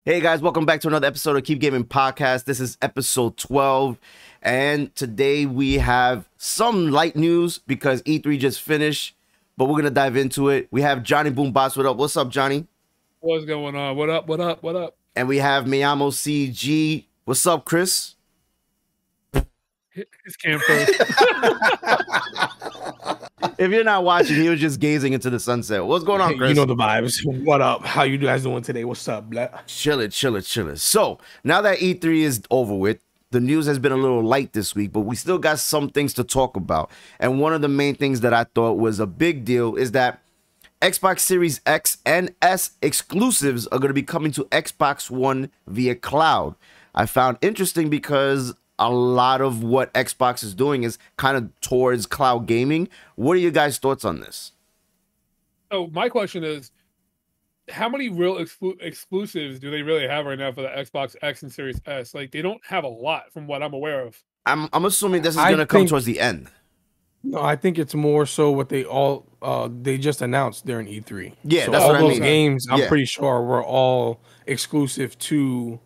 Hey guys, welcome back to another episode of Keep Gaming Podcast. This is episode 12, and today we have some light news because E3 just finished, but we're gonna dive into it. We have Johnny BoomBotz. What's up, Johnny? What's going on? What up? What up? What up? And we have Miyamo CG. What's up, Chris? His cam first. If you're not watching, he was just gazing into the sunset. What's going on, Chris? You know the vibes. What up? How you guys doing today? What's up, blah? Chillin'. So now that E3 is over with, the news has been a little light this week, but we still got some things to talk about. And one of the main things that I thought was a big deal is that Xbox Series X and S exclusives are going to be coming to Xbox One via cloud. I found interesting because a lot of what Xbox is doing is kind of towards cloud gaming. What are your guys' thoughts on this? So my question is, how many real exclusives do they really have right now for the Xbox X and Series S? Like, they don't have a lot from what I'm aware of. I'm assuming this is going to come towards the end. No, I think it's more so what they just announced during E3. Yeah, so that's all what I those mean. games, I'm pretty sure, were all exclusive to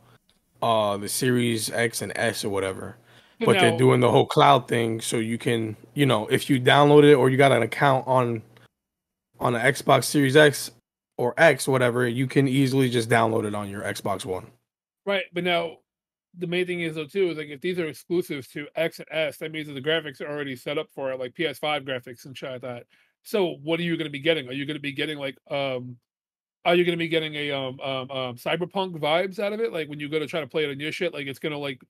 the Series X and S or whatever. But they're doing the whole cloud thing, so you can, if you download it or you got an account on an Xbox Series X or X, whatever, you can easily just download it on your Xbox One. Right, but now the main thing is though too is like if these are exclusives to X and S, that means that the graphics are already set up for it, like PS5 graphics and shit like that. So what are you going to be getting? Are you going to be getting like are you going to be getting a cyberpunk vibes out of it? Like when you go to try to play it on your shit, like it's going to like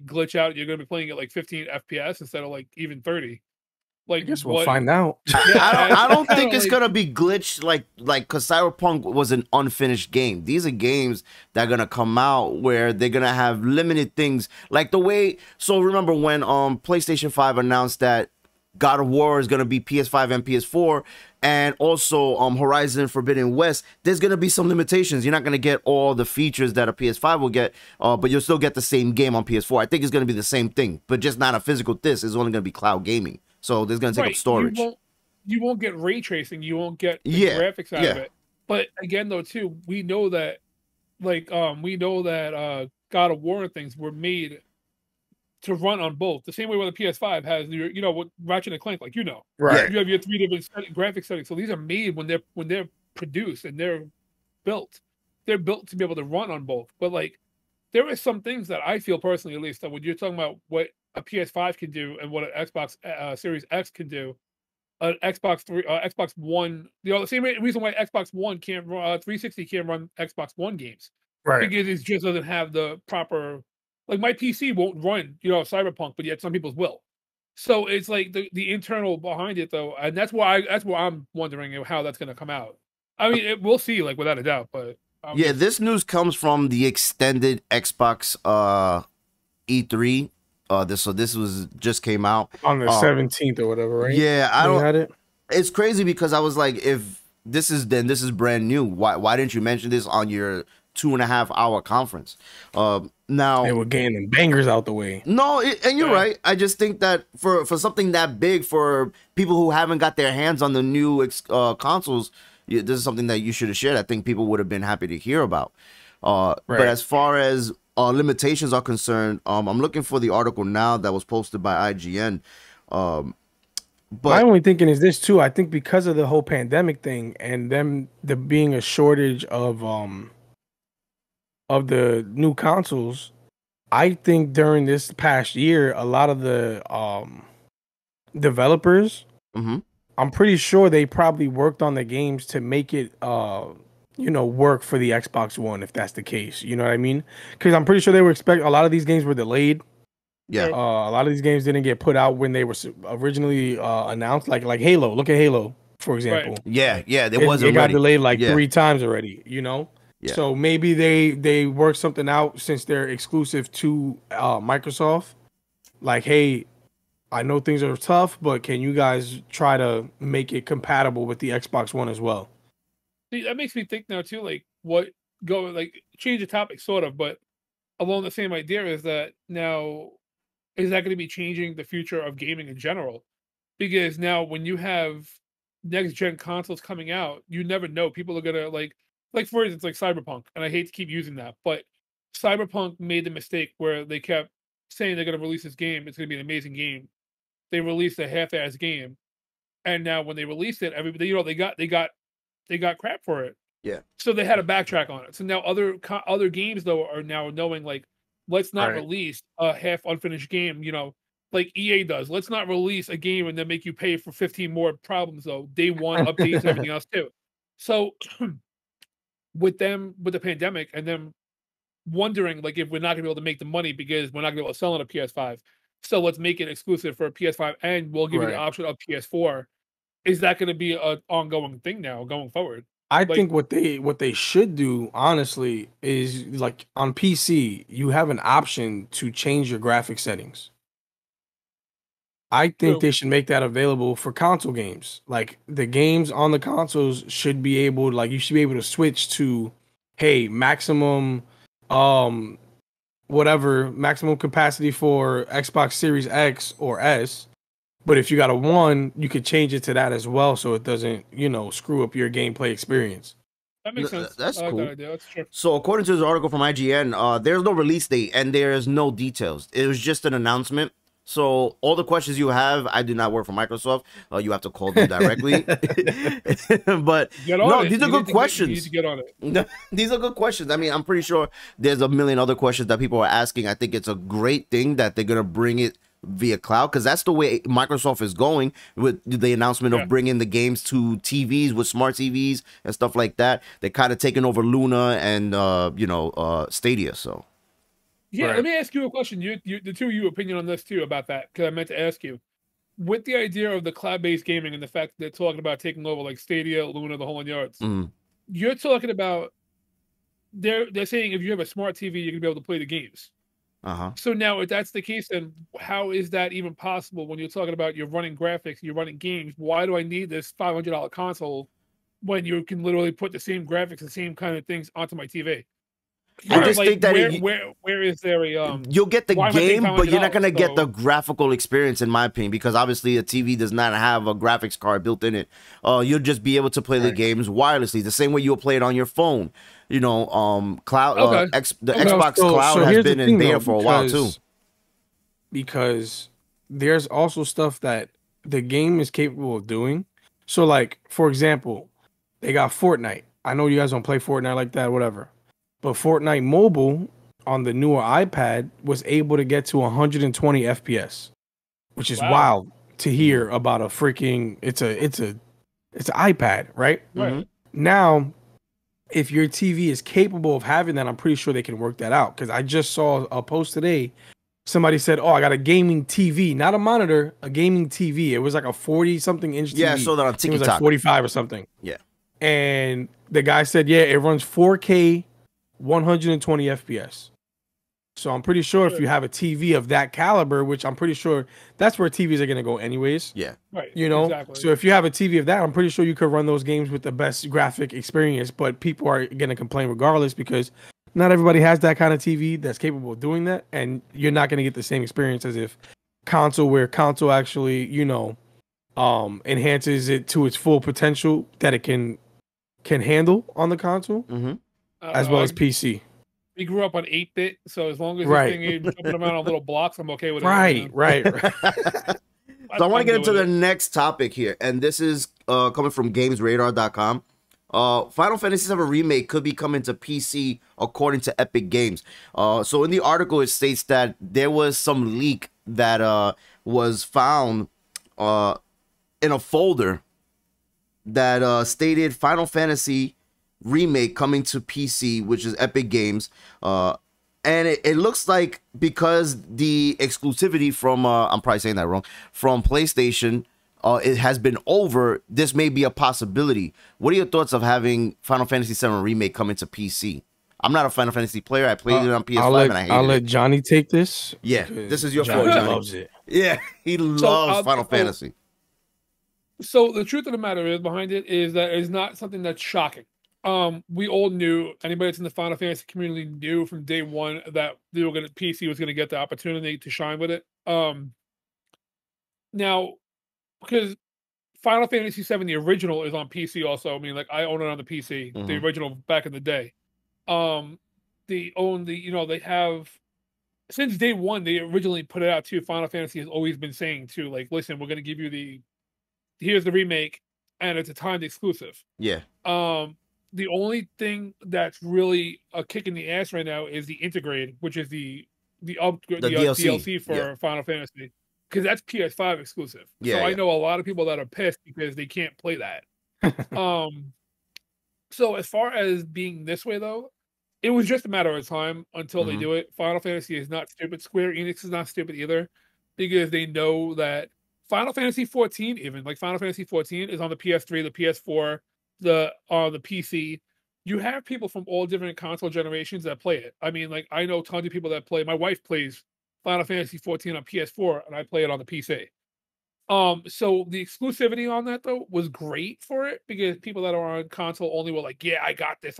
glitch out. You're going to be playing it like 15 FPS instead of like even 30. Like, I guess we'll find out. I don't think it's gonna be glitched like because Cyberpunk was an unfinished game. These are games that are gonna come out where they're gonna have limited things, like the way. So remember when PlayStation 5 announced that God of War is gonna be PS5 and PS4, and also Horizon Forbidden West. There's gonna be some limitations. You're not gonna get all the features that a PS5 will get, but you'll still get the same game on PS4. I think it's gonna be the same thing, but just not a physical disc. It's only gonna be cloud gaming. So there's gonna take up storage. You won't get ray tracing. You won't get the graphics out of it. But again, though, too, we know that, God of War and things were made to run on both. The same way where the PS5 has with Ratchet and Clank, right? You have your 3 different graphic settings. So these are made when they're produced and they're built. They're built to be able to run on both. But like, there are some things that I feel personally, at least, that when you're talking about what a PS5 can do and what an Xbox Series X can do, an Xbox One, the same reason why Xbox One can't run 360 can't run Xbox One games, right? Because it just doesn't have the proper. Like my PC won't run, Cyberpunk, but yet some people's will. So it's like the internal behind it, though, and that's why I'm wondering how that's going to come out. I mean, we'll see, like without a doubt, but. Yeah, this news comes from the extended Xbox E3. This was just came out on the 17th or whatever, right? Yeah, I don't. Had it. It's crazy because I was like, if this is brand new, why didn't you mention this on your 2.5-hour conference? Now they were getting them bangers out the way. No, and you're right. I just think that for something that big, for people who haven't got their hands on the new consoles, this is something that you should have shared. I think people would have been happy to hear about. But as far as limitations are concerned, I'm looking for the article now that was posted by IGN. But my only thinking is this too. I think because of the whole pandemic thing and there being a shortage of the new consoles, I think during this past year, a lot of the developers, I'm pretty sure they probably worked on the games to make it work for the Xbox One, if that's the case. You know what I mean? Because I'm pretty sure they were expecting a lot of these games were delayed. Yeah. A lot of these games didn't get put out when they were originally announced. Like Halo. Look at Halo, for example. Right. Yeah. It got delayed like 3 times already. Yeah. So maybe they worked something out since they're exclusive to Microsoft. Like, hey, I know things are tough, but can you guys try to make it compatible with the Xbox One as well? See, that makes me think now too, like change the topic sort of, but along the same idea is that now, is that going to be changing the future of gaming in general? Because now when you have next gen consoles coming out, you never know. People are gonna like for instance, like Cyberpunk, and I hate to keep using that, but Cyberpunk made the mistake where they kept saying they're going to release this game. It's going to be an amazing game. They released a half-ass game, and now when they released it, everybody, they got crap for it. Yeah. So they had to backtrack on it. So now other games though are now knowing like, let's not release a half unfinished game. You know, like EA does. Let's not release a game and then make you pay for 15 more problems though. Day one updates and everything else too. So with the pandemic and them wondering like if we're not gonna be able to make the money because we're not gonna be able to sell on a PS5. So let's make it exclusive for a PS5 and we'll give you the option of PS4. Is that gonna be an ongoing thing now going forward? I think what they should do, honestly, is like on PC, you have an option to change your graphic settings. I think they should make that available for console games. Like the games on the consoles should be able, like you should be able to switch to, hey, maximum, whatever, maximum capacity for Xbox Series X or S. But if you got a 1, you could change it to that as well, so it doesn't, screw up your gameplay experience. That makes sense. That's I like cool. that idea. That's true. So according to this article from IGN, there's no release date and there's no details. It was just an announcement. So all the questions you have, I do not work for Microsoft. You have to call them directly. But no, these are good questions. You need to get on it. These are good questions. I mean, I'm pretty sure there's a million other questions that people are asking. I think it's a great thing that they're gonna bring it via cloud, because that's the way Microsoft is going with the announcement of bringing the games to TVs with smart TVs and stuff like that. They're kind of taking over Luna and Stadia. So yeah, let me ask you a question. The two of you opinion on this too about that, because I meant to ask you, with the idea of the cloud-based gaming and the fact that they're talking about taking over like Stadia, Luna, the whole 9 yards. You're talking about they're saying if you have a smart TV, you're gonna be able to play the games. So now, if that's the case, then how is that even possible when you're talking about you're running graphics, you're running games? Why do I need this $500 console when you can literally put the same graphics, the same kind of things onto my TV? I just think that where is there a you'll get the game, but you're not gonna get the graphical experience, in my opinion, because obviously a TV does not have a graphics card built in it. You'll just be able to play the games wirelessly, the same way you'll play it on your phone. Cloud, the Xbox Cloud has been in beta for a while too. Because there's also stuff that the game is capable of doing. So, like for example, they got Fortnite. I know you guys don't play Fortnite like that, whatever. But Fortnite Mobile on the newer iPad was able to get to 120 FPS, which is wild to hear about a freaking. It's an iPad, right? Right. Now, if your TV is capable of having that, I'm pretty sure they can work that out. Because I just saw a post today. Somebody said, "Oh, I got a gaming TV, not a monitor, a gaming TV." It was like a 40-something inch TV. Yeah, I saw that on TikTok. It was like 45 or something. Yeah. And the guy said, "Yeah, it runs 4K." 120 FPS. So I'm pretty sure if you have a TV of that caliber, which I'm pretty sure that's where TVs are going to go anyways. Yeah. Right. Exactly. So if you have a TV of that, I'm pretty sure you could run those games with the best graphic experience, but people are going to complain regardless because not everybody has that kind of TV that's capable of doing that. And you're not going to get the same experience as if where console actually, enhances it to its full potential that it can handle on the console. As well as PC. We grew up on 8-bit, so as long as this thing ain't jumping around on little blocks, I'm okay with it. Right. So I want to get into the next topic here, and this is coming from GamesRadar.com. Final Fantasy VII Remake could be coming to PC according to Epic Games. So in the article, it states that there was some leak that was found in a folder that stated Final Fantasy Remake coming to PC, which is Epic Games, and it looks like because the exclusivity from I'm probably saying that wrong, from PlayStation, it has been over. This may be a possibility. What are your thoughts of having Final Fantasy VII Remake coming to PC? I'm not a Final Fantasy player. I played it on PS5 and I hated it. I'll let Johnny take this. Yeah, this is your fault. Johnny Johnny loves it. Yeah, he loves Final Fantasy. So the truth of the matter is behind it is that it's not something that's shocking. We all knew, anybody that's in the Final Fantasy community knew from day one that PC was gonna get the opportunity to shine with it. Now, because Final Fantasy VII, the original, is on PC also. I mean, like, I own it on the PC, the original back in the day. They own they have, since day one, they originally put it out too. Final Fantasy has always been saying too, like, listen, we're going to give you here's the remake, and it's a timed exclusive. Yeah. The only thing that's really a kick in the ass right now is the Integrate, which is the DLC for Final Fantasy, because that's PS5 exclusive. So I know a lot of people that are pissed because they can't play that. So as far as being this way, though, it was just a matter of time until they do it. Final Fantasy is not stupid. Square Enix is not stupid either, because they know that Final Fantasy 14, even like Final Fantasy 14, is on the PS3, the PS4, the PC. You have people from all different console generations that play it. I mean, like, I know tons of people that play. My wife plays Final Fantasy 14 on PS4, and I play it on the PC. So the exclusivity on that, though, was great for it, because people that are on console only were like, yeah, I got this.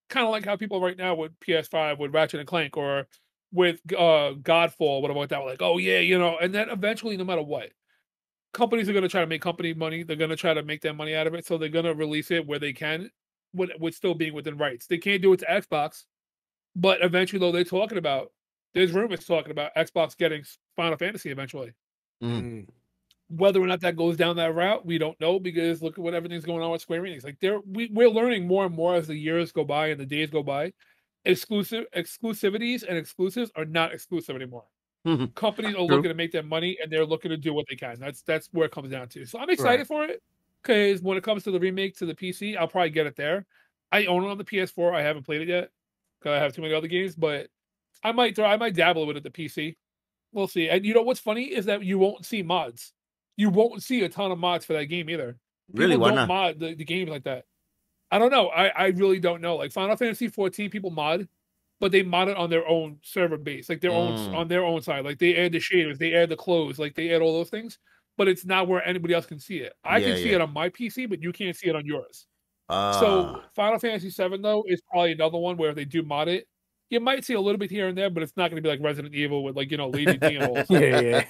Kind of like how people right now with PS5, with Ratchet and Clank, or with Godfall, whatever like that, were like, oh yeah, and then eventually, no matter what, companies are going to try to make company money. They're going to try to make their money out of it. So they're going to release it where they can, with still being within rights. They can't do it to Xbox, but eventually, though, there's rumors talking about Xbox getting Final Fantasy eventually. Whether or not that goes down that route, we don't know, because look at what everything's going on with Square Enix. Like, we're learning more and more as the years go by and the days go by. Exclusivities and exclusives are not exclusive anymore. Companies are looking to make their money, and they're looking to do what they can. That's where it comes down to. So I'm excited for it, because when it comes to the remake to the PC, I'll probably get it there. I own it on the PS4. I haven't played it yet because I have too many other games, but I might dabble with it at the PC. We'll see. And what's funny is that you won't see mods. You won't see a ton of mods for that game either. Really? Why not? Mod the games like that. I don't know. I really don't know. Like Final Fantasy 14, people mod, but they mod it on their own server base, like on their own side. Like, they add the shaders, they add the clothes, like they add all those things, but it's not where anybody else can see it. I can see it on my PC, but you can't see it on yours. So Final Fantasy 7, though, is probably another one where if they do mod it, you might see a little bit here and there, but it's not going to be like Resident Evil with, like, lazy pianos. You're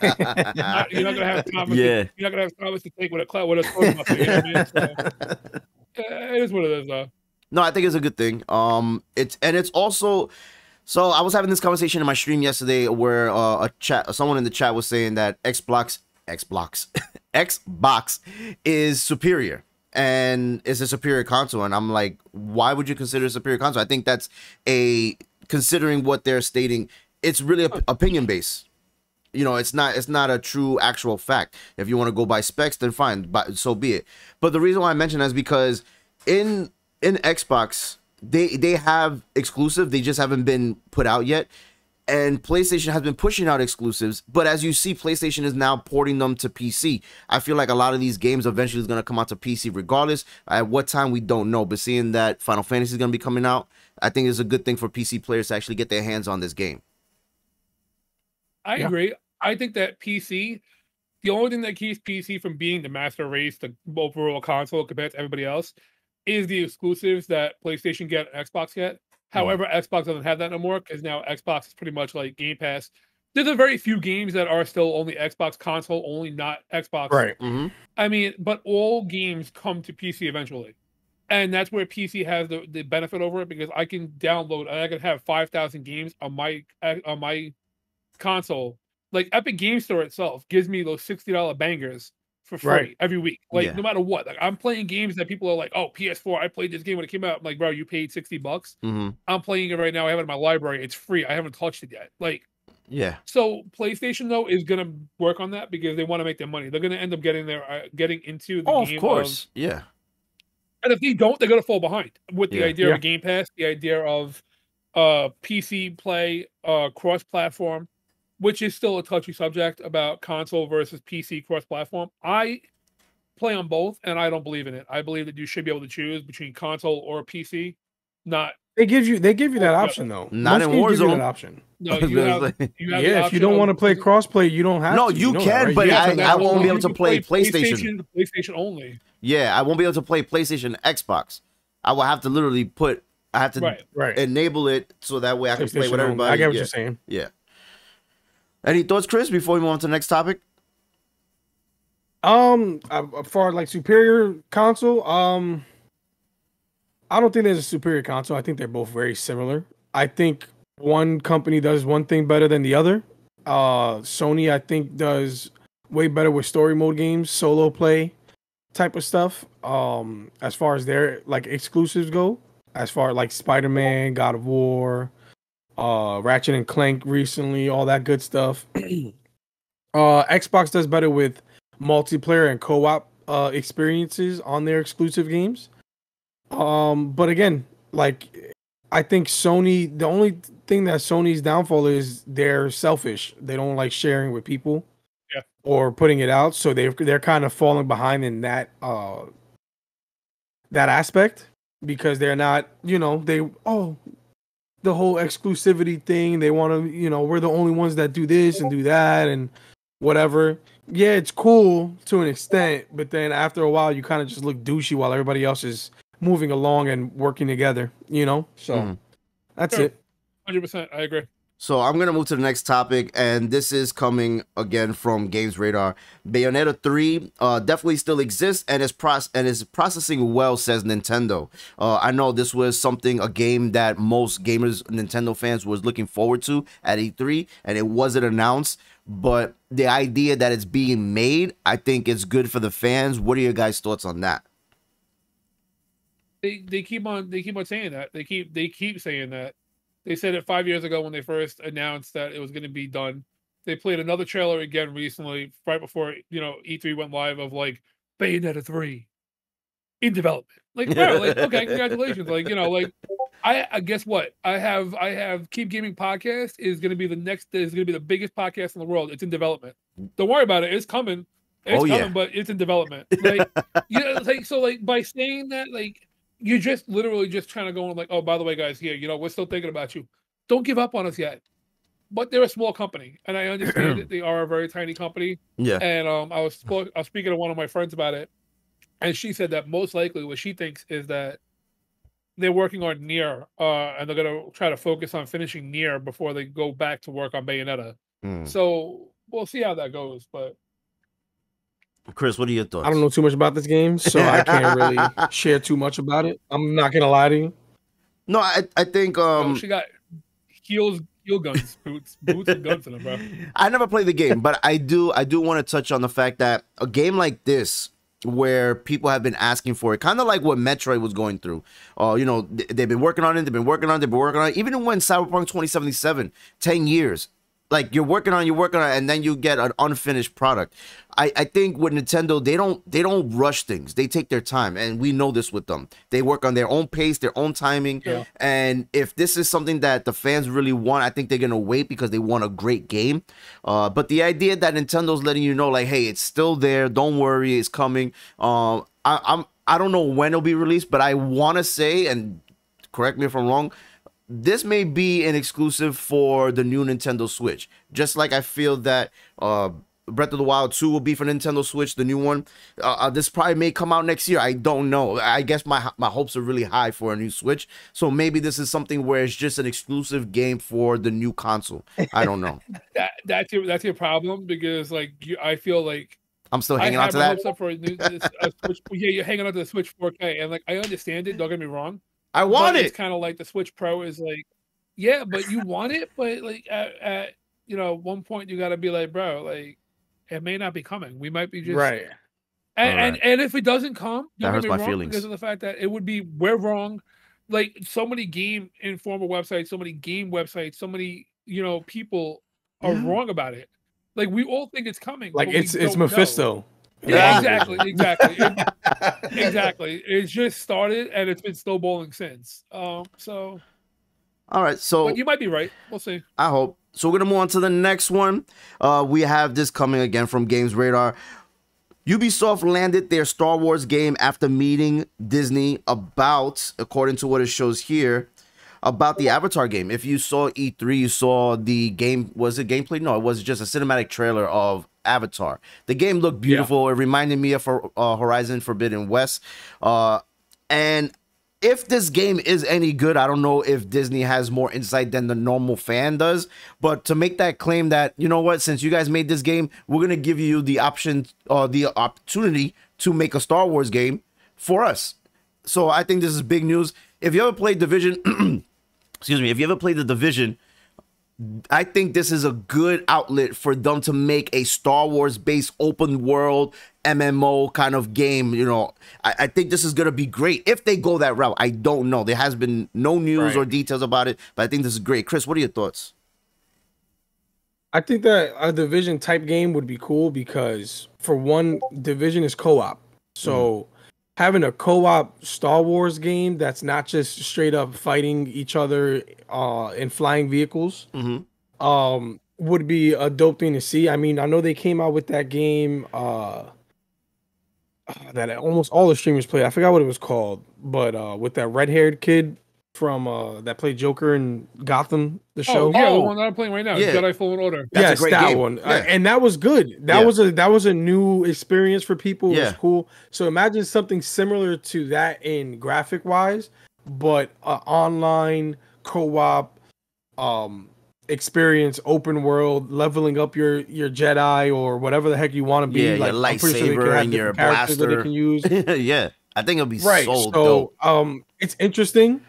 not going to have Thomas. You're not going to have Thomas to take with a sword muscle. You know what I mean? So, it is what it is, though. No, I think it's a good thing. It's also, so I was having this conversation in my stream yesterday where someone in the chat was saying that Xbox is superior and is a superior console, and I'm like, why would you consider it a superior console? I think that's considering what they're stating, it's really opinion based. It's not a true actual fact. If you want to go by specs, then fine, but so be it. But the reason why I mention that is because in Xbox, they have exclusive, they just haven't been put out yet. And PlayStation has been pushing out exclusives, but as you see, PlayStation is now porting them to PC. I feel like a lot of these games eventually is going to come out to PC regardless. At what time, we don't know. But seeing that Final Fantasy is going to be coming out, I think it's a good thing for PC players to actually get their hands on this game. I agree. I think that PC, the only thing that keeps PC from being the master race, the overall console compared to everybody else, is the exclusives that PlayStation get and Xbox get. However, Xbox doesn't have that no more, because now Xbox is pretty much like Game Pass. There's a very few games that are still only Xbox console only, not Xbox. Right. I mean, but all games come to PC eventually. And that's where PC has the benefit over it, because I can download, and I can have 5,000 games on my console. Like, Epic Game Store itself gives me those $60 bangers for free every week. Like, no matter what. Like, I'm playing games that people are like, oh, PS4, I played this game when it came out. I'm like, bro, you paid $60. I'm playing it right now. I have it in my library. It's free. I haven't touched it yet. Like, so PlayStation, though, is gonna work on that, because they want to make their money. They're gonna end up getting into the game. Of course. And if they don't, they're gonna fall behind with the idea of a Game Pass, the idea of PC play, cross-platform, which is still a touchy subject about console versus PC cross-platform. I play on both, and I don't believe in it. I believe that you should be able to choose between console or PC. Not they give you that option though. Not in Warzone. Give you that option. No, you have if you don't want to play crossplay, you don't have to. No, you can, but I won't be able to play PlayStation. PlayStation only. Yeah, I won't be able to play PlayStation, Xbox. I will have to literally enable it so that way I can play with everybody. I get what you're saying. Yeah. Any thoughts, Chris, before we move on to the next topic? For like superior console, I don't think there's a superior console. I think they're both very similar. I think one company does one thing better than the other. Sony, I think, does way better with story mode games, solo play type of stuff. As far as their like exclusives go, as far as like Spider-Man, God of War, Ratchet and Clank recently, all that good stuff. Xbox does better with multiplayer and co-op experiences on their exclusive games. But again, like I think Sony, the only thing that Sony's downfall is they're selfish. They don't like sharing with people or putting it out, so they're kind of falling behind in that that aspect because they're not, the whole exclusivity thing. They want to, we're the only ones that do this and do that and whatever. Yeah, it's cool to an extent, but then after a while, you kind of just look douchey while everybody else is moving along and working together, So that's it. 100%. I agree. So I'm gonna move to the next topic, and this is coming again from Games Radar. Bayonetta 3 definitely still exists and is processing well, says Nintendo. I know this was a game that most gamers, Nintendo fans, was looking forward to at E3, and it wasn't announced. But the idea that it's being made, I think it's good for the fans. What are your guys' thoughts on that? They keep on saying that. They keep saying that. They said it 5 years ago when they first announced that it was going to be done. They played another trailer again recently, right before E3 went live, of like Bayonetta 3 in development. Like, bro, like, okay, congratulations. Like, I guess what I have Keep Gaming podcast is going to be the biggest podcast in the world. It's in development. Don't worry about it. It's coming. It's coming, but it's in development. Like, by saying that, like, you're just literally just trying to go on like, oh, by the way, guys, here, we're still thinking about you. Don't give up on us yet. But they're a small company, and I understand that they are a very tiny company. Yeah. And I was speaking to one of my friends about it, and she said that most likely what she thinks is that they're working on Nier, and they're gonna try to focus on finishing Nier before they go back to work on Bayonetta. So we'll see how that goes, but. Chris, what are your thoughts? I don't know too much about this game, so I can't really share too much about it. I'm not gonna lie to you. No, I think she got heel guns, boots and guns in them, bro. I never played the game, but I do want to touch on the fact that a game like this, where people have been asking for it, kind of like what Metroid was going through. They've been working on it, even when Cyberpunk 2077, 10 years. Like, you're working on it, and then you get an unfinished product. I think with Nintendo, they don't rush things. They take their time, and we know this with them. They work on their own pace, their own timing. Yeah. And if this is something that the fans really want, I think they're gonna wait because they want a great game. But the idea that Nintendo's letting you know, like, hey, it's still there. Don't worry, it's coming. I don't know when it'll be released, but I want to say, and correct me if I'm wrong, this may be an exclusive for the new Nintendo Switch. Just like I feel that Breath of the Wild 2 will be for Nintendo Switch, the new one. This probably may come out next year. I don't know. I guess my hopes are really high for a new Switch. So maybe this is something where it's just an exclusive game for the new console. I don't know. That's your problem, because like I feel like I'm still hanging on to that. Hopes up for a Switch. Yeah, you're hanging on to the Switch 4K, and like I understand it. Don't get me wrong. I want it. It's kind of like the Switch Pro is like, yeah, but you want it, but like at one point you got to be like, bro, like it may not be coming. We might be just right. And if it doesn't come, that hurts my feelings because of the fact that it would be, we're wrong. Like, so many game informer websites, so many game websites, so many people are wrong about it. Like, we all think it's coming. Like it's Mephisto. Know. Yeah, exactly. Exactly. It's just started and it's been snowballing since. So all right, so but you might be right. We'll see. I hope. So we're gonna move on to the next one. We have this coming again from Games Radar. Ubisoft landed their Star Wars game after meeting Disney about, according to what it shows here, about the Avatar game. If you saw E3, you saw the game. Was it gameplay? No, it was just a cinematic trailer of Avatar. The game looked beautiful. Yeah. It reminded me of Horizon Forbidden West. And if this game is any good, I don't know if Disney has more insight than the normal fan does, but to make that claim that, you know what, since you guys made this game, we're going to give you the option or the opportunity to make a Star Wars game for us. So I think this is big news. If you ever played Division, excuse me, if you ever played the Division, I think this is a good outlet for them to make a Star Wars based open world MMO kind of game. You know, I think this is going to be great if they go that route. I don't know. There has been no news or details about it, but I think this is great. Chris, what are your thoughts? I think that a Division type game would be cool because, for one, Division is co-op. So having a co-op Star Wars game that's not just straight up fighting each other in flying vehicles would be a dope thing to see. I mean, I know they came out with that game that almost all the streamers played. I forgot what it was called, but with that red-haired kid from that played Joker in Gotham, the show. Yeah, the one that I'm playing right now, Jedi Fallen Order. That's a great game. One. Yeah. And that was good. That was a new experience for people. It was cool. So imagine something similar to that in graphic wise, but online co-op experience, open world, leveling up your Jedi or whatever the heck you want to be. Yeah, like, your lightsaber and your blaster that they can use. Yeah, I think it'll be so dope. It's interesting.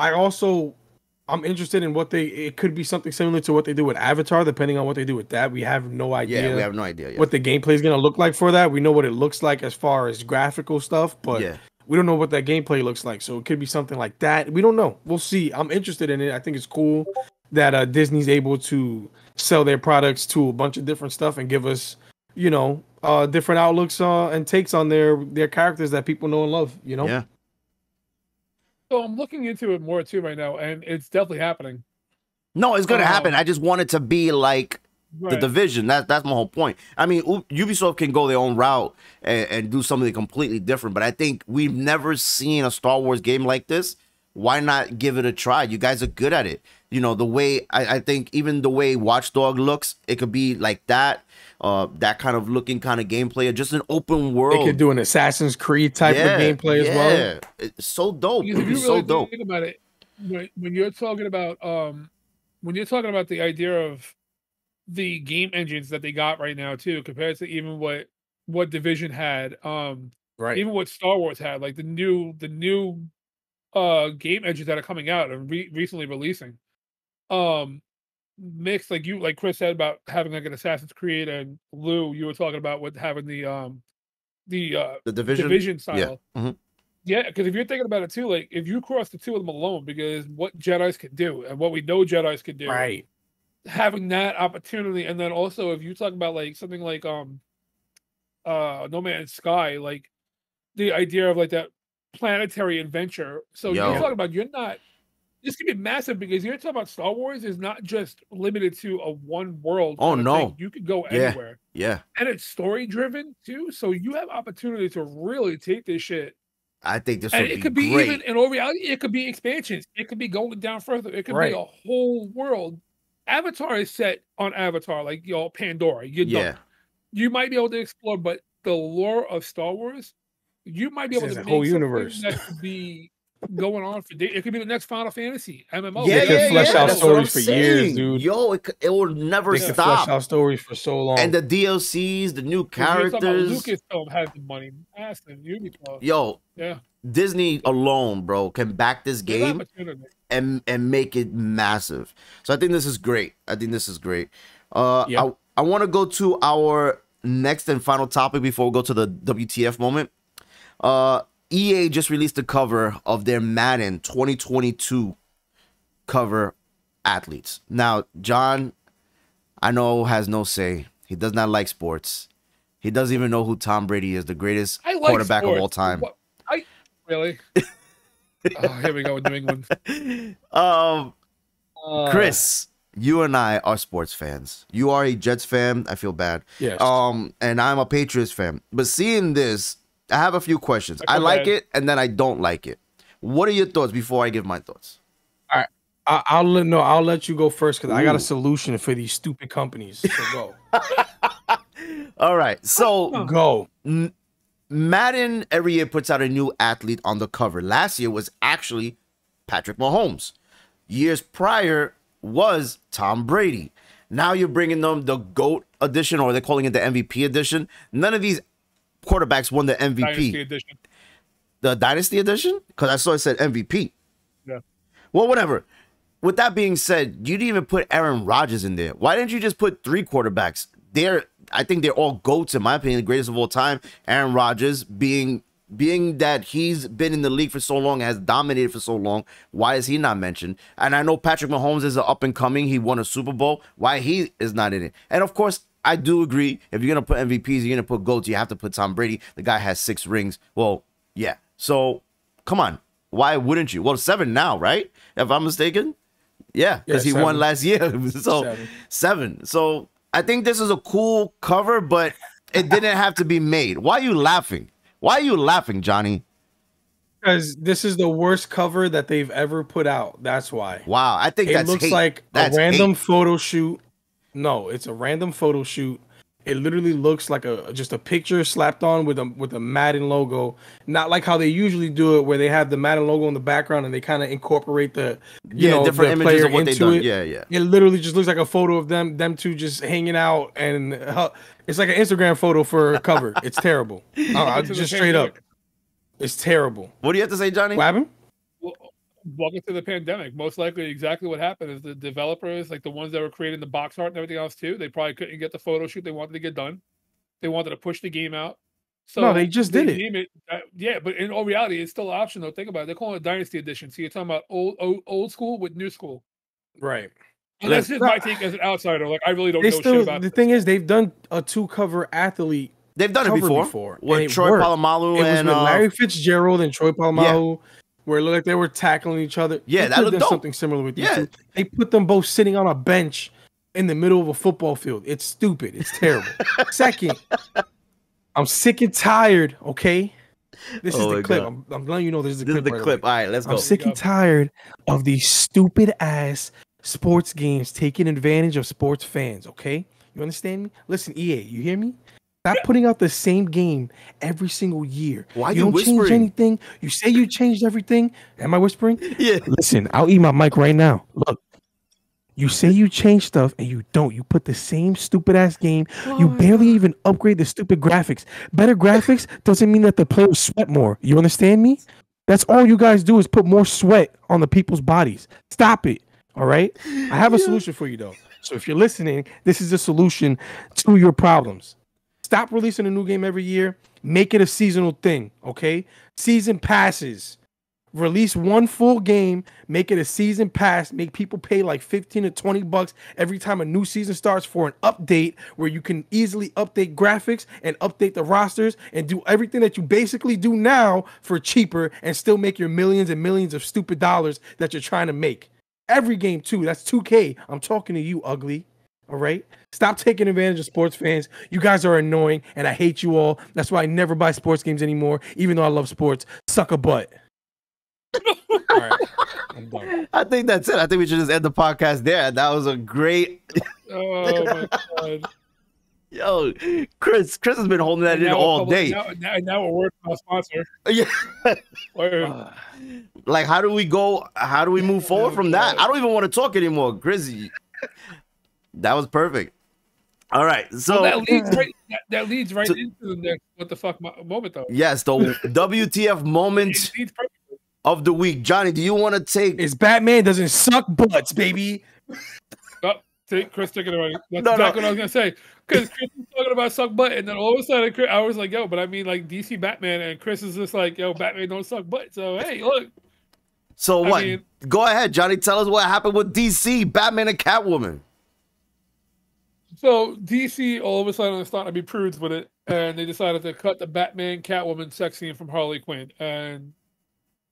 I'm interested in it could be something similar to what they do with Avatar, depending on what they do with that. We have no idea. Yeah, we have no idea what the gameplay is going to look like for that. We know what it looks like as far as graphical stuff, but we don't know what that gameplay looks like. So it could be something like that. We don't know. We'll see. I'm interested in it. I think it's cool that Disney's able to sell their products to a bunch of different stuff and give us, you know, different outlooks and takes on their characters that people know and love, you know? Yeah. So I'm looking into it more too right now, and it's definitely happening. No, it's gonna happen. I just want it to be like the Division. That's my whole point. I mean, Ubisoft can go their own route and do something completely different, but I think we've never seen a Star Wars game like this. Why not give it a try? You guys are good at it. You know, the way I think even the way Watch Dogs looks, it could be like that. That kind of looking kind of gameplay, or just an open world. They could do an Assassin's Creed type of gameplay as well. It's so dope. Because if you really think about it, when you're talking about the idea of the game engines that they got right now too, compared to even what Division had, even what Star Wars had, like the new game engines that are coming out and recently releasing, mixed like Chris said about having like an Assassin's Creed, and Lou, you were talking about with having the Division style. Yeah, because if you're thinking about it too, like if you cross the two of them alone, because what Jedi's can do and what we know Jedi's can do, having that opportunity, and then also if you talk about like something like No Man's Sky, like the idea of like that planetary adventure. So you're talking about this could be massive, because you're talking about Star Wars is not just limited to a one world. Oh no, you could go anywhere. Yeah, and it's story driven too, so you have opportunity to really take this shit. I think this it could be great. Even in all reality, it could be expansions. It could be going down further. It could be a whole world. Avatar is set on Avatar, like Pandora. You might be able to explore, but the lore of Star Wars, you might be able to make a whole universe that could be going on for days. It could be the next Final Fantasy MMO. They could flesh out stories for years, dude. It will never stop. Flesh out stories for so long. And the DLCs, the new characters. Lucasfilm has the money. Ubisoft. Disney alone, bro, can back this game and make it massive. So I think this is great. I want to go to our next and final topic before we go to the WTF moment. EA just released the cover of their Madden 2022 cover athletes. Now, John, I know, has no say. He does not like sports. He doesn't even know who Tom Brady is, the greatest quarterback of all time. Really? Here we go with New England. Chris, you and I are sports fans. You are a Jets fan. I feel bad. Yes. And I'm a Patriots fan. But seeing this, I have a few questions. I like it, and then I don't like it. What are your thoughts before I give my thoughts? All right. I'll let you go first, because I got a solution for these stupid companies. So go. All right. So go. Madden every year puts out a new athlete on the cover. Last year was actually Patrick Mahomes. Years prior was Tom Brady. Now you're bringing them the GOAT edition, or they're calling it the MVP edition. None of these quarterbacks won the MVP. Dynasty edition. The Dynasty edition? Because I saw it said MVP. Yeah. Well, whatever. With that being said, you didn't even put Aaron Rodgers in there. Why didn't you just put 3 quarterbacks? I think they're all GOATs, in my opinion, the greatest of all time. Aaron Rodgers being that he's been in the league for so long, has dominated for so long, why is he not mentioned? And I know Patrick Mahomes is an up-and-coming. He won a Super Bowl. Why he is not in it? And, of course, I do agree. If you're going to put MVPs, you're going to put GOATs, you have to put Tom Brady. The guy has 6 rings. Well, yeah. So, come on. Why wouldn't you? Well, 7 now, right? If I'm mistaken? Yeah, because he won last year. So, 7. So, I think this is a cool cover, but it didn't have to be made. Why are you laughing? Why are you laughing, Johnny? Because this is the worst cover that they've ever put out. That's why. Wow, I think it looks hate. like that's a random hate. photo shoot. No, it's a random photo shoot. It literally looks like just a picture slapped on with a Madden logo. Not like how they usually do it, where they have the Madden logo in the background and they kind of incorporate the different the images of what they've done. it. Yeah. It literally just looks like a photo of them two just hanging out, and it's like an Instagram photo for a cover. It's terrible. Just straight up, it's terrible. What do you have to say, Johnny? What happened? Well, welcome to the pandemic. Most likely, exactly what happened is the developers, like the ones that were creating the box art and everything else too, they probably couldn't get the photo shoot they wanted to get done. They wanted to push the game out. So no, they just did it. Yeah, but in all reality, it's still optional. Think about it. They're calling it Dynasty Edition. So you're talking about old school with new school. Right. And that's just my take as an outsider. Like, I really don't know shit about the thing is, they've done a 2-cover athlete. They've done it before. With Troy Polamalu and with Larry Fitzgerald and Troy Polamalu, where it looked like they were tackling each other. Yeah, that looked dope. Something similar with these two. They put them both sitting on a bench in the middle of a football field. It's stupid. It's terrible. Second, I'm sick and tired. Okay, this is the clip. I'm letting you know this is the clip. This is the clip. All right, let's go. I'm sick and tired of these stupid ass sports games taking advantage of sports fans. Okay, you understand me? Listen, EA, you hear me? Stop putting out the same game every single year. Why you don't whispering? Change anything. You say you changed everything. Am I whispering? Yeah. Listen, I'll eat my mic right now. Look, you say you change stuff and you don't. You put the same stupid ass game. You barely even upgrade the stupid graphics. Better graphics doesn't mean that the players sweat more. You understand me? That's all you guys do is put more sweat on the people's bodies. Stop it. All right? I have a solution for you though. So if you're listening, this is the solution to your problems. Stop releasing a new game every year. Make it a seasonal thing, okay? Season passes. Release one full game. Make it a season pass. Make people pay like $15 to $20 every time a new season starts for an update where you can easily update graphics and update the rosters and do everything that you basically do now for cheaper and still make your millions and millions of stupid dollars that you're trying to make. Every game, too. That's 2K. I'm talking to you, ugly. All right? Stop taking advantage of sports fans. You guys are annoying, and I hate you all. That's why I never buy sports games anymore, even though I love sports. Suck a butt. All right. I'm done. I think that's it. I think we should just end the podcast there. That was a great... Oh, my God. Yo, Chris has been holding that in all day. Now we're working on a sponsor. Yeah. Like, how do we move forward from that? I don't even want to talk anymore, Chris. That was perfect. All right, so well, that leads right into the next what the fuck moment though. Yes, the WTF moment of the week. Johnny, do you want to take? Is Batman doesn't suck butts, baby. Oh, Chris took it away. That's exactly what I was gonna say. Because Chris was talking about suck butt, and then all of a sudden I was like, "Yo," but I mean like DC Batman, and Chris is just like, "Yo, Batman don't suck butt." So hey, look. So what? Go ahead, Johnny. Tell us what happened with DC, Batman, and Catwoman. So DC all of a sudden is starting to be prudes with it, and they decided to cut the Batman Catwoman sex scene from Harley Quinn. And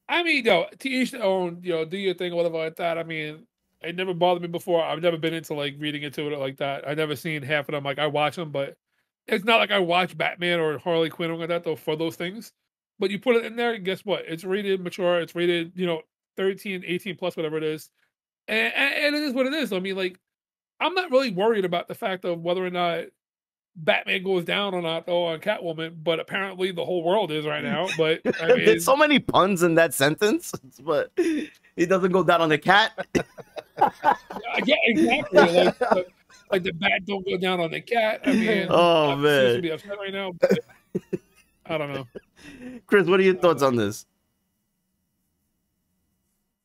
I mean, to each their own, do your thing or whatever like that. I mean, it never bothered me before. I've never been into like reading into it like that. I've never seen half of them. Like I watch them, but it's not like I watch Batman or Harley Quinn or like that though for those things. But you put it in there, and guess what? It's rated mature. It's rated 13, 18 plus, whatever it is, and it is what it is. I mean, like. I'm not really worried about the fact of whether or not Batman goes down or not though on Catwoman, but apparently the whole world is right now. But I mean, there's so many puns in that sentence, but he doesn't go down on the cat. yeah, exactly. Like the bat don't go down on the cat. I mean, oh I'm man, be upset right now. But I don't know. Chris, what are your thoughts on this?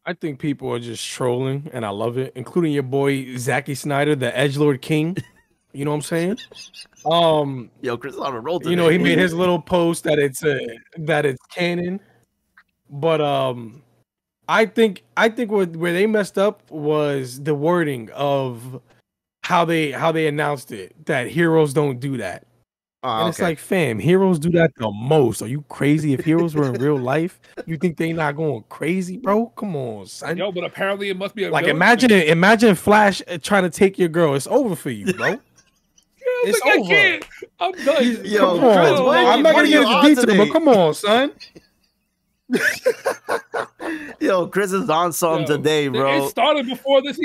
I think people are just trolling, and I love it, including your boy Zacky Snyder, the Edgelord King. You know what I'm saying? Yo, Chris is on a roll today. You know, he made his little post that it's canon, but I think where they messed up was the wording of how they announced it, that heroes don't do that. And it's like, fam, heroes do that the most. Are you crazy? If heroes were in real life, you think they not going crazy, bro? Come on, son. Yo, but apparently it must be like imagine Flash trying to take your girl. It's over for you, bro. It's like, over. I can't. I'm done. Yo, come on. Chris, I'm not gonna get into detail, but come on, son. Yo, Chris is on something today, bro. It started before this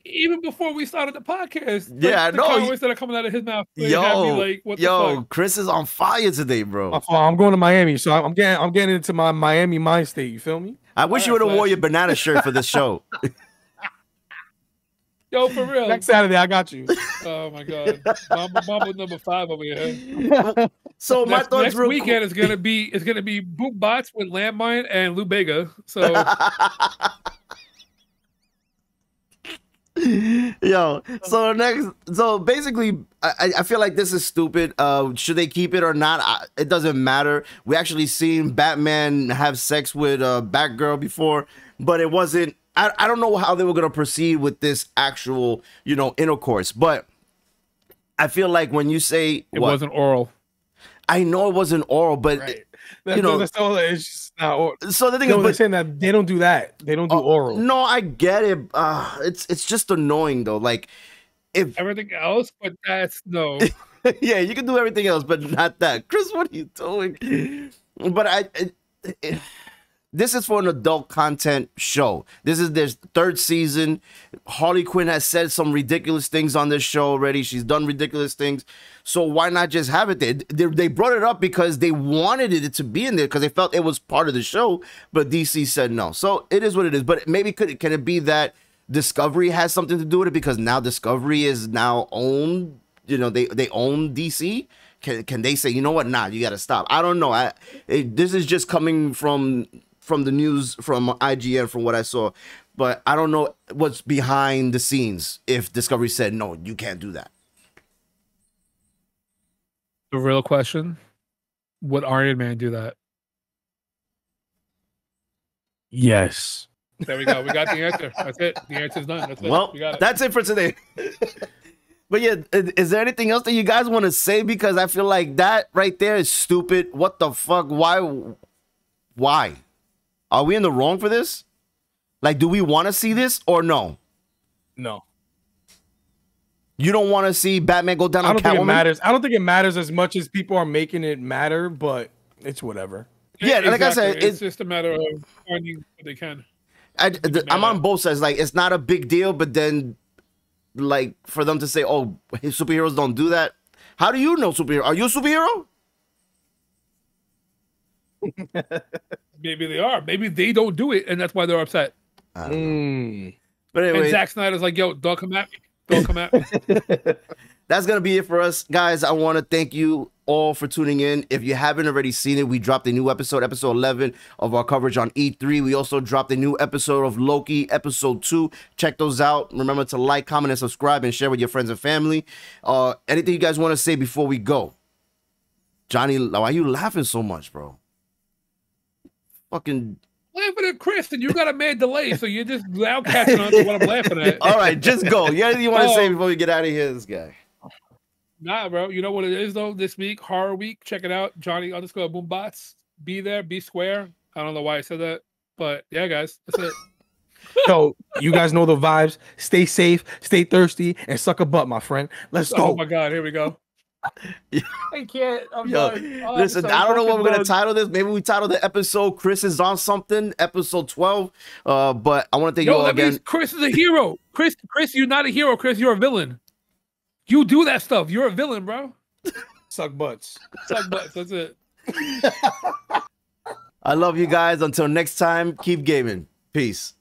even before we started the podcast. Yeah, I know. The comments that are coming out of his mouth. Like, what the fuck? Chris is on fire today, bro. I'm going to Miami, so I'm getting into my Miami mind state. You feel me? I wish you would have wore your banana shirt for this show. Yo, for real. Next Saturday, I got you. Oh my god, Mamba number 5 over here. So my thoughts next weekend is gonna be BoomBotz with Lan Mind and Lou Bega. So. Yo, so basically, I feel like this is stupid. Should they keep it or not? It doesn't matter. We actually seen Batman have sex with Batgirl before, but it wasn't. I don't know how they were gonna proceed with this actual, intercourse. But I feel like when you say it wasn't oral, I know it wasn't oral, but right. That's all. It's just not oral. So the thing is, they're saying that they don't do that. They don't do oral. No, I get it. It's just annoying though. Like if everything else, but that's no. Yeah, you can do everything else, but not that. Chris, what are you doing? But this is for an adult content show. This is their 3rd season. Harley Quinn has said some ridiculous things on this show already. She's done ridiculous things. So why not just have it there? They brought it up because they wanted it to be in there because they felt it was part of the show, but DC said no. So it is what it is. But maybe can it be that Discovery has something to do with it because now Discovery is now owned, they own DC? Can they say, you know what? Nah, you got to stop. I don't know. This is just coming from the news, from IGN, from what I saw, but I don't know what's behind the scenes if Discovery said, no, you can't do that. The real question, would Iron Man do that? Yes. There we go. We got the answer. That's it. The answer's done. That's it. Well, that's it for today. But yeah, is there anything else that you guys want to say? Because I feel like that right there is stupid. What the fuck? Why? Are we in the wrong for this? Like, do we want to see this or no? No. You don't want to see Batman go down on Catwoman? Think it matters. I don't think it matters as much as people are making it matter, but it's whatever. Yeah, exactly. Like I said, it's just a matter of finding what they can. I'm on both sides. Like, it's not a big deal, but then, like, for them to say, oh, superheroes don't do that. How do you know superhero? Are you a superhero? Maybe they are. Maybe they don't do it, and that's why they're upset. But anyway, and Zack Snyder's like, yo, don't come at me. Don't come at me. That's going to be it for us, guys. I want to thank you all for tuning in. If you haven't already seen it, we dropped a new episode 11 of our coverage on E3. We also dropped a new episode of Loki, episode 2. Check those out. Remember to like, comment, and subscribe, and share with your friends and family. Anything you guys want to say before we go? Johnny, why are you laughing so much, bro? Fucking... laughing at Chris, and you got a mad delay, so you're just now catching on to what I'm laughing at. All right, just go. You got anything you want to say before we get out of here, this guy? Nah, bro. You know what it is, though? This week, Horror Week. Check it out. Johnny_BoomBotz. Be there. Be square. I don't know why I said that, but yeah, guys. That's it. So, you guys know the vibes. Stay safe, stay thirsty, and suck a butt, my friend. Let's go. Oh, my God. Here we go. I can't. Listen, I don't know what we're going to title this. Maybe we title the episode Chris is on something, episode 12. But I want to thank you all again. Chris is a hero. Chris, you're not a hero. Chris, you're a villain. You do that stuff. You're a villain, bro. Suck butts. Suck butts. That's it. I love you guys. Until next time, keep gaming. Peace.